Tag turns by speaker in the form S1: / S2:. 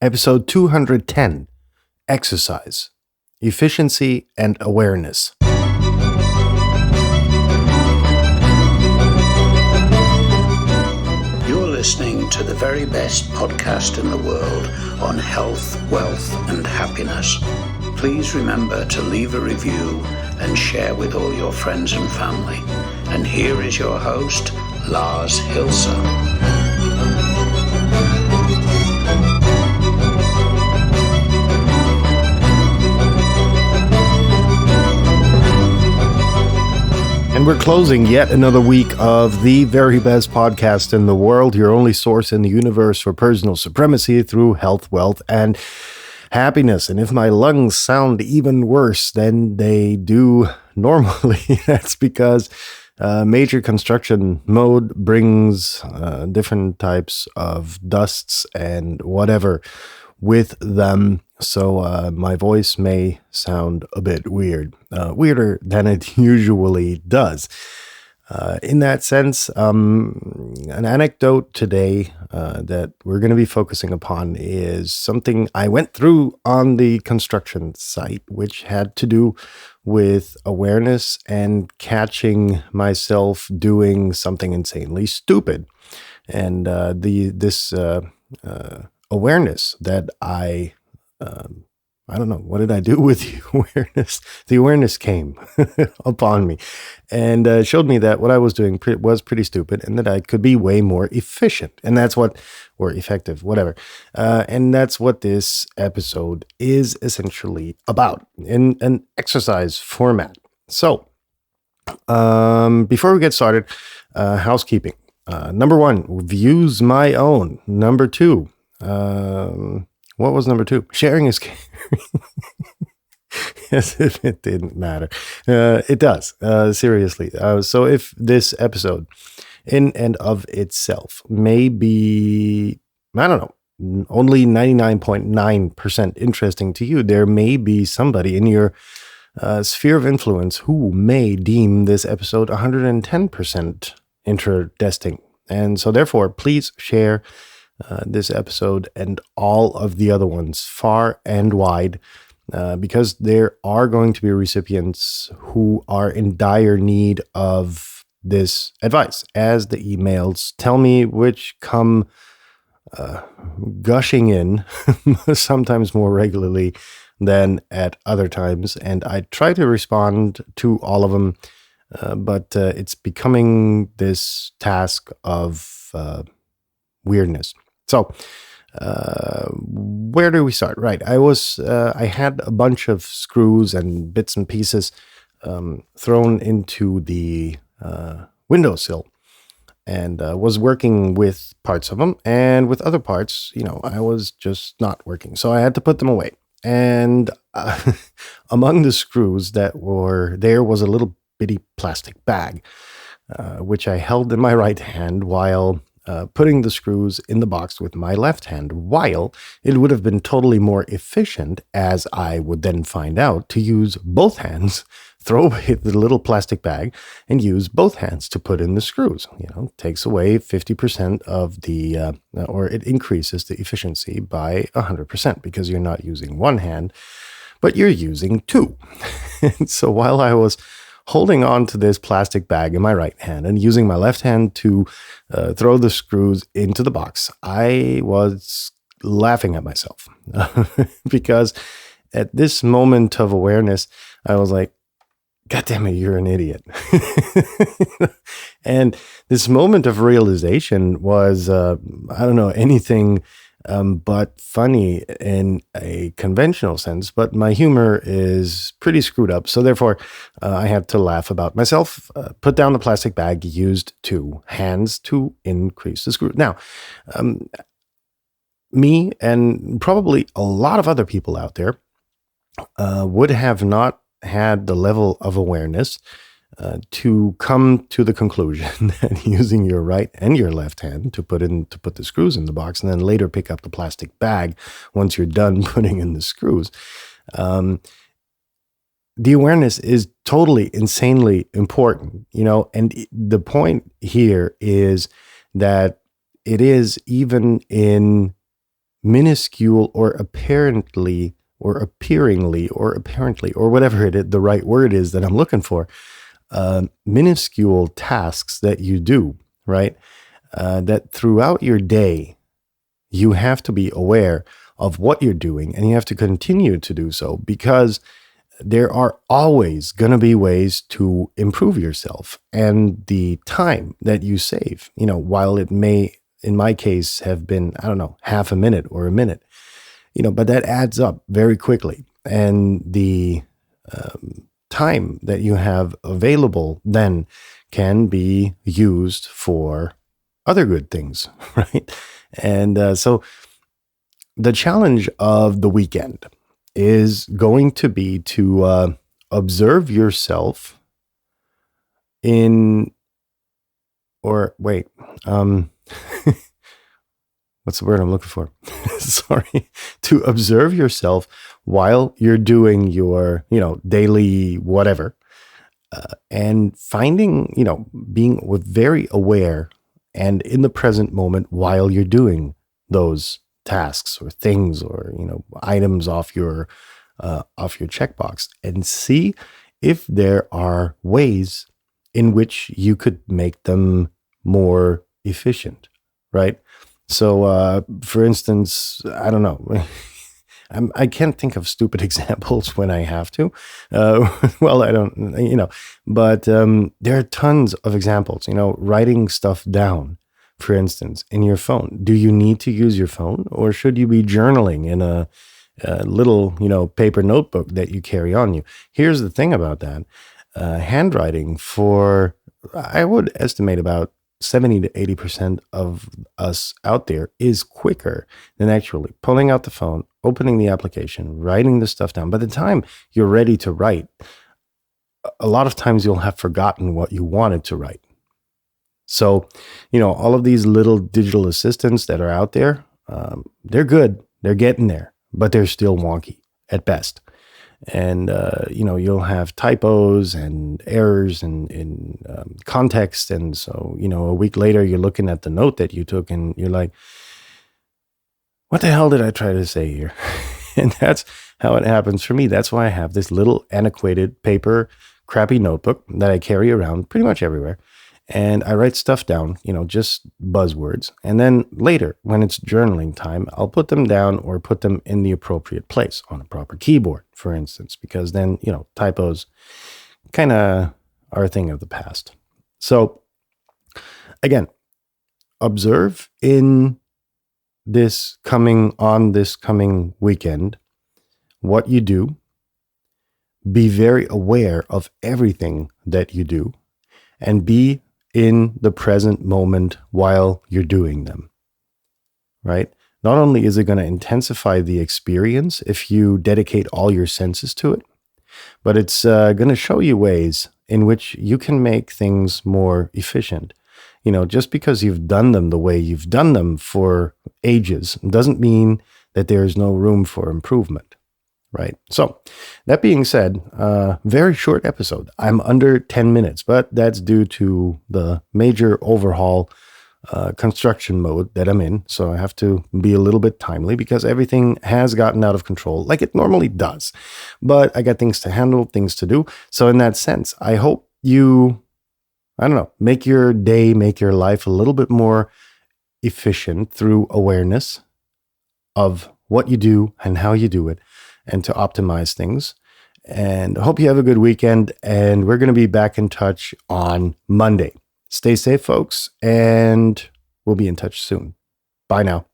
S1: Episode 210, Exercise, Efficiency and Awareness.
S2: You're listening to the very best podcast in the world on health, wealth, and happiness. Please remember to leave a review and share with all your friends and family. And here is your host, Lars Hilser.
S1: And we're closing yet another week of the very best podcast in the world, your only source in the universe for personal supremacy through health, wealth, and happiness. And if my lungs sound even worse than they do normally, that's because major construction mode brings different types of dusts and whatever with them. So my voice may sound a bit weird, weirder than it usually does. In that sense, an anecdote today that we're going to be focusing upon is something I went through on the construction site, which had to do with awareness and catching myself doing something insanely stupid. And this awareness that I don't know, what did I do with the awareness? The awareness came upon me and showed me that what I was doing was pretty stupid and that I could be way more efficient. And that's what, or effective, whatever. And that's what this episode is essentially about in an exercise format. So before we get started, housekeeping. Number one, views my own. Number two, what was number two? Sharing is caring. As if it didn't matter. It does, seriously. So if this episode in and of itself may be, I don't know, only 99.9% interesting to you, there may be somebody in your sphere of influence who may deem this episode 110% interesting. And so therefore, please share this episode and all of the other ones far and wide, because there are going to be recipients who are in dire need of this advice, as the emails tell me, which come gushing in sometimes more regularly than at other times. And I try to respond to all of them, but it's becoming this task of weirdness. So, where do we start? Right. I had a bunch of screws and bits and pieces thrown into the windowsill and was working with parts of them, and with other parts, I was just not working. So I had to put them away. And among the screws that were there was a little bitty plastic bag, which I held in my right hand while putting the screws in the box with my left hand, while it would have been totally more efficient, as I would then find out, to use both hands, throw away the little plastic bag, and use both hands to put in the screws. Takes away 50% of the, or it increases the efficiency by 100% because you're not using one hand, but you're using two. And so while I was holding on to this plastic bag in my right hand and using my left hand to throw the screws into the box, I was laughing at myself because at this moment of awareness, I was like, God damn it, you're an idiot. And this moment of realization was, I don't know, anything but funny in a conventional sense, but my humor is pretty screwed up. So therefore, I had to laugh about myself, put down the plastic bag, used two hands to increase the screw. Now, me and probably a lot of other people out there would have not had the level of awareness to come to the conclusion that using your right and your left hand to put the screws in the box and then later pick up the plastic bag once you're done putting in the screws. The awareness is totally insanely important, and the point here is that it is even in minuscule or apparently or appearingly or apparently or whatever it is, the right word is that I'm looking for, minuscule tasks that you do, right? That throughout your day, you have to be aware of what you're doing, and you have to continue to do so, because there are always going to be ways to improve yourself. And the time that you save, while it may, in my case, have been, I don't know, half a minute or a minute, but that adds up very quickly. And the time that you have available then can be used for other good things, right? And so the challenge of the weekend is going to be to observe yourself what's the word I'm looking for? Sorry. To observe yourself while you're doing your, daily whatever, and finding, being very aware and in the present moment while you're doing those tasks or things or, items off your checkbox, and see if there are ways in which you could make them more efficient, right? So, for instance, I don't know. I can't think of stupid examples when I have to. Well, I don't, but there are tons of examples, writing stuff down, for instance, in your phone. Do you need to use your phone, or should you be journaling in a little, paper notebook that you carry on you? Here's the thing about that. Handwriting for, I would estimate about 70 to 80% of us out there is quicker than actually pulling out the phone, opening the application, writing the stuff down. By the time you're ready to write, a lot of times you'll have forgotten what you wanted to write. So, all of these little digital assistants that are out there, they're good. They're getting there, but they're still wonky at best. And, you'll have typos and errors in context. And so, a week later, you're looking at the note that you took and you're like, what the hell did I try to say here? And that's how it happens for me. That's why I have this little antiquated paper, crappy notebook that I carry around pretty much everywhere. And I write stuff down, just buzzwords. And then later, when it's journaling time, I'll put them down or put them in the appropriate place on a proper keyboard, for instance, because then, typos kind of are a thing of the past. So again, observe on this coming weekend what you do. Be very aware of everything that you do, and be in the present moment while you're doing them, right? Not only is it going to intensify the experience if you dedicate all your senses to it, but it's going to show you ways in which you can make things more efficient. Just because you've done them the way you've done them for ages doesn't mean that there is no room for improvement. Right. So that being said, very short episode. I'm under 10 minutes, but that's due to the major overhaul construction mode that I'm in. So I have to be a little bit timely because everything has gotten out of control like it normally does. But I got things to handle, things to do. So in that sense, I hope you, make your day, make your life a little bit more efficient through awareness of what you do and how you do it, and to optimize things. And I hope you have a good weekend. And we're going to be back in touch on Monday. Stay safe, folks, and we'll be in touch soon. Bye now.